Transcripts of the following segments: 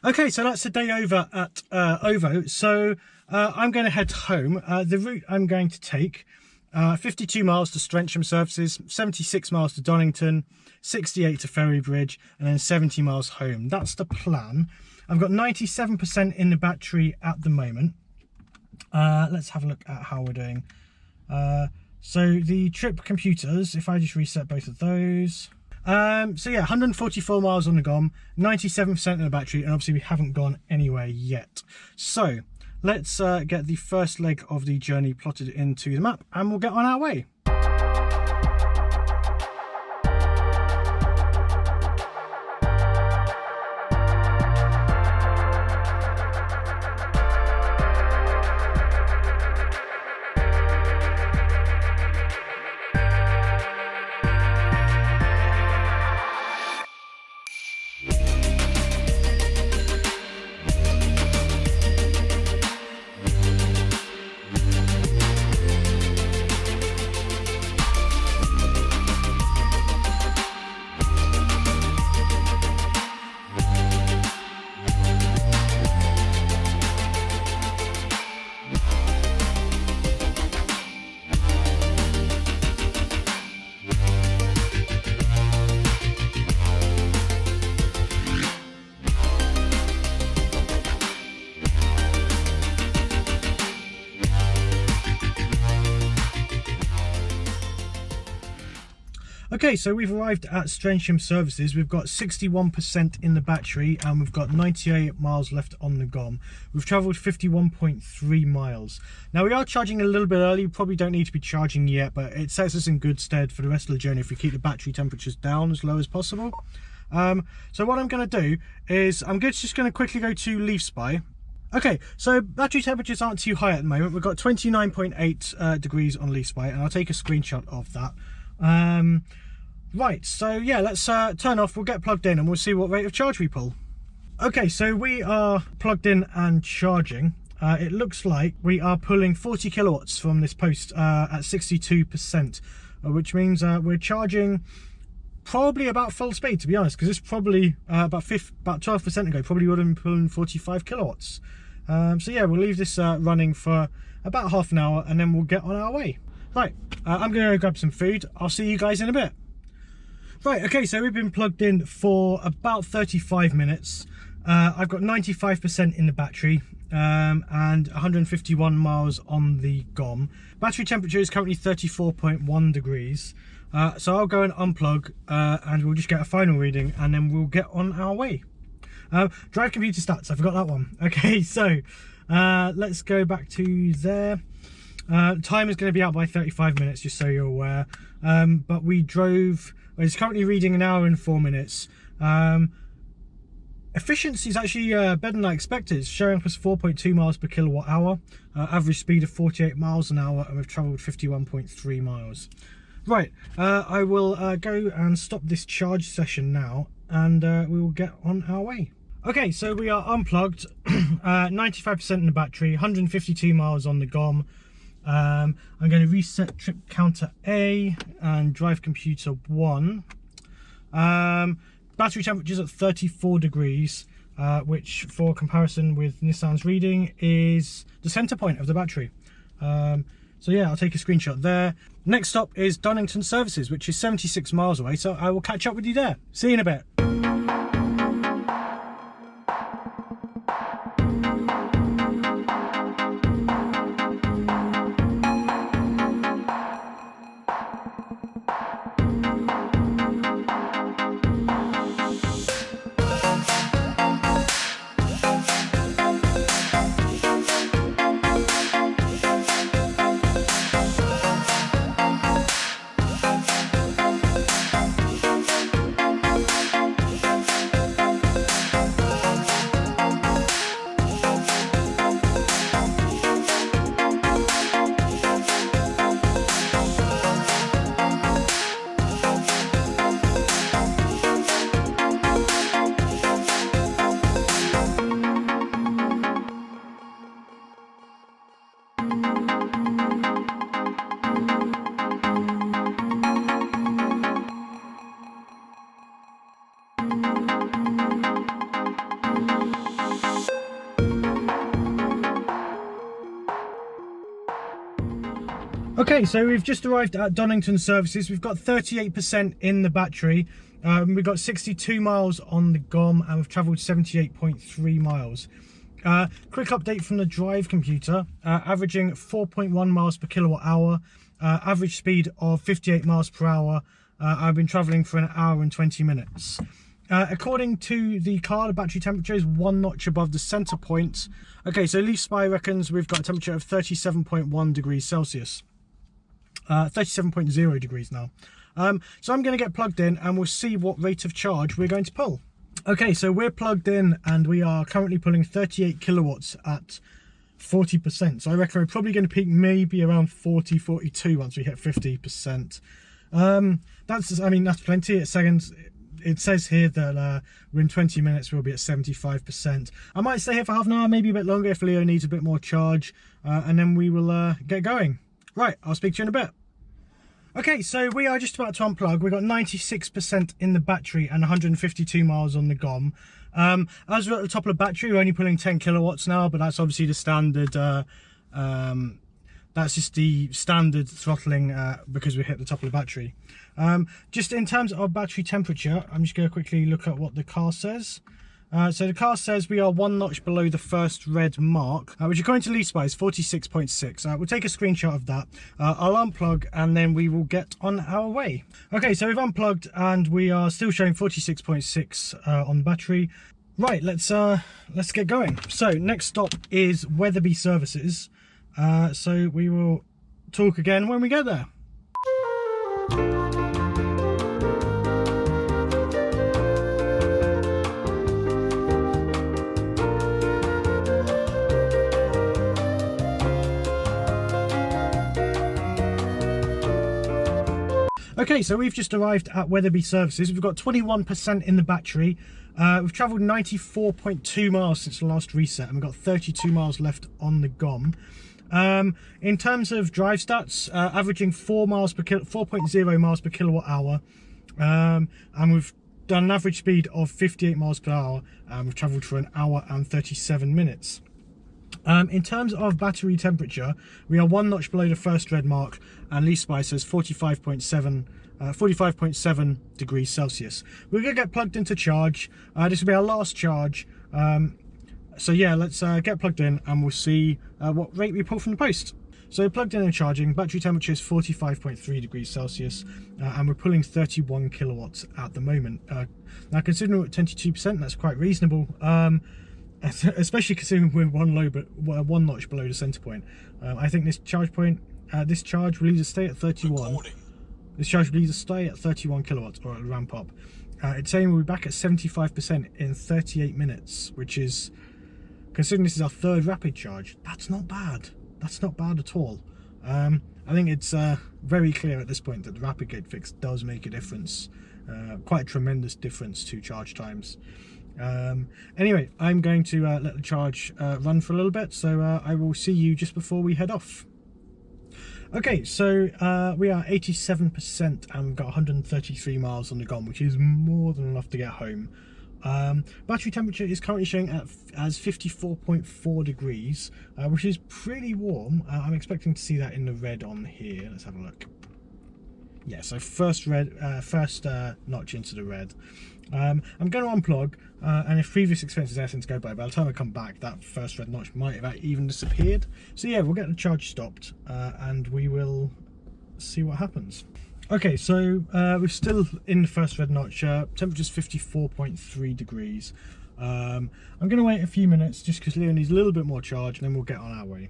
Okay, so that's the day over at OVO. So I'm going to head home. The route I'm going to take, 52 miles to Donington Services, 76 miles to Donington, 68 to Ferry Bridge, and then 70 miles home. That's the plan. I've got 97% in the battery at the moment. Let's have a look at how we're doing. So the trip computers, if I just reset both of those. So yeah, 144 miles on the GOM, 97% of the battery, and obviously we haven't gone anywhere yet. So let's get the first leg of the journey plotted into the map and we'll get on our way. Okay, so we've arrived at Donington Services. We've got 61% in the battery and we've got 98 miles left on the GOM. We've travelled 51.3 miles. Now we are charging a little bit early. We probably don't need to be charging yet, but it sets us in good stead for the rest of the journey if we keep the battery temperatures down as low as possible. So what I'm going to do is I'm just going to quickly go to Leaf Spy. Okay, so battery temperatures aren't too high at the moment. We've got 29.8 degrees on Leaf Spy, and I'll take a screenshot of that. Right, so yeah, let's turn off, we'll get plugged in and we'll see what rate of charge we pull. Okay, so we are plugged in and charging. It looks like we are pulling 40 kilowatts from this post at 62%, which means we're charging probably about full speed, to be honest, because it's probably about 12% ago, probably would have been pulling 45 kilowatts. So yeah, we'll leave this running for about half an hour and then we'll get on our way. Right, I'm going to grab some food. I'll see you guys in a bit. Right, okay, so we've been plugged in for about 35 minutes. I've got 95% in the battery and 151 miles on the GOM. Battery temperature is currently 34.1 degrees. So I'll go and unplug and we'll just get a final reading and then we'll get on our way. Drive computer stats, I forgot that one. Okay, so let's go back to there. Time is going to be out by 35 minutes, just so you're aware. But we drove, it's currently reading 1 hour and 4 minutes. Efficiency is actually better than I expected. It's showing us 4.2 miles per kilowatt hour. Average speed of 48 miles an hour, and we've travelled 51.3 miles. Right, I will go and stop this charge session now, and we will get on our way. Okay, so we are unplugged, 95% in the battery, 152 miles on the GOM. I'm going to reset trip counter A and drive computer 1. Battery temperatures at 34 degrees, which for comparison with Nissan's reading is the center point of the battery. So yeah, I'll take a screenshot there. Next stop is Donington Services, which is 76 miles away, so I will catch up with you there. See you in a bit. Okay, so we've just arrived at Donington Services. We've got 38% in the battery. We've got 62 miles on the GOM and we've travelled 78.3 miles. Quick update from the drive computer, averaging 4.1 miles per kilowatt hour, average speed of 58 miles per hour. I've been travelling for an hour and 20 minutes. According to the car, the battery temperature is 1 notch above the centre point. Okay, so Leaf Spy reckons we've got a temperature of 37.1 degrees Celsius. 37.0 degrees now. So I'm going to get plugged in and we'll see what rate of charge we're going to pull. Okay, so we're plugged in and we are currently pulling 38 kilowatts at 40%. So I reckon we're probably going to peak maybe around 40, 42 once we hit 50%. That's plenty. It says here that within 20 minutes we'll be at 75%. I might stay here for half an hour, maybe a bit longer if Leo needs a bit more charge, and then we will get going. Right, I'll speak to you in a bit. Okay, so we are just about to unplug. We've got 96% in the battery and 152 miles on the GOM. As we're at the top of the battery, we're only pulling 10 kilowatts now, but that's obviously the standard, that's just the standard throttling because we hit the top of the battery. Just in terms of battery temperature, I'm just going to quickly look at what the car says. So the car says we are 1 notch below the first red mark, which according to Leaf Spy is 46.6. We'll take a screenshot of that. I'll unplug and then we will get on our way. Okay, so we've unplugged and we are still showing 46.6 on the battery. Right, let's get going. So next stop is Weatherby Services. So we will talk again when we get there. Okay, so we've just arrived at Weatherby Services. We've got 21% in the battery. We've travelled 94.2 miles since the last reset, and we've got 32 miles left on the GOM. In terms of drive stats, averaging 4.0 miles per kilowatt hour, and we've done an average speed of 58 miles per hour, and we've travelled for an hour and 37 minutes. In terms of battery temperature, we are 1 notch below the first red mark, and Leaf Spy says 45.7 degrees Celsius. We're going to get plugged into charge. This will be our last charge. So yeah, let's get plugged in and we'll see what rate we pull from the post. So plugged in and charging, battery temperature is 45.3 degrees Celsius, and we're pulling 31 kilowatts at the moment. Now considering we're at 22%, that's quite reasonable. Especially considering we're 1 notch below the center point. I think this charge point, this charge will either stay at 31. This charge will either stay at 31 kilowatts or it'll ramp up. It's saying we'll be back at 75% in 38 minutes, which is, considering this is our third rapid charge, that's not bad. That's not bad at all. I think it's very clear at this point that the rapid gate fix does make a difference, quite a tremendous difference to charge times. Anyway, I'm going to let the charge run for a little bit, so I will see you just before we head off. Okay, so we are 87% and we've got 133 miles on the GOM, which is more than enough to get home. Battery temperature is currently showing as 54.4 degrees, which is pretty warm. I'm expecting to see that in the red on here. Let's have a look. Yeah, so first notch into the red. I'm going to unplug, and if previous expenses essence go by the time I come back, that first red notch might have even disappeared. So yeah, we'll get the charge stopped, and we will see what happens. Okay, so we're still in the first red notch. Temperature's 54.3 degrees. I'm going to wait a few minutes just because Leo needs a little bit more charge, and then we'll get on our way.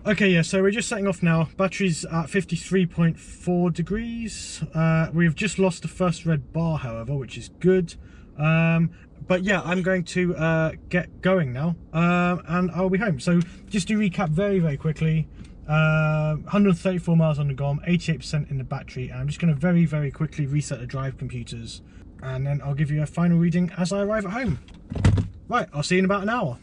Okay, yeah, so we're just setting off now. Battery's at 53.4 degrees. We've just lost the first red bar, however, which is good. But yeah, I'm going to get going now, and I'll be home. So just to recap very, very quickly, 134 miles on the GOM, 88% in the battery, and I'm just going to very, very quickly reset the drive computers, and then I'll give you a final reading as I arrive at home. Right, I'll see you in about an hour.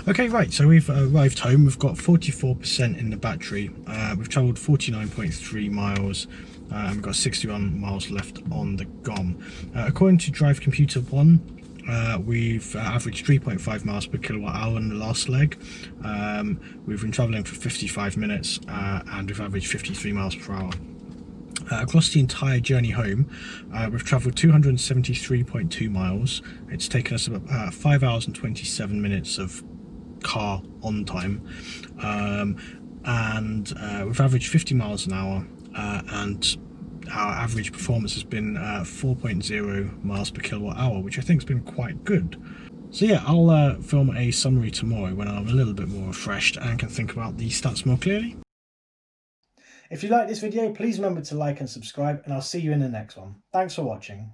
Okay, right, so we've arrived home. We've got 44% in the battery. We've travelled 49.3 miles. We've got 61 miles left on the GOM. According to Drive Computer 1, we've averaged 3.5 miles per kilowatt hour in the last leg. We've been travelling for 55 minutes and we've averaged 53 miles per hour. Across the entire journey home, we've travelled 273.2 miles. It's taken us about 5 hours and 27 minutes of car on time, and we've averaged 50 miles an hour, and our average performance has been 4.0 miles per kilowatt hour, which I think has been quite good. So yeah, I'll film a summary tomorrow when I'm a little bit more refreshed and can think about the stats more clearly. If you like this video, please remember to like and subscribe, and I'll see you in the next one. Thanks for watching.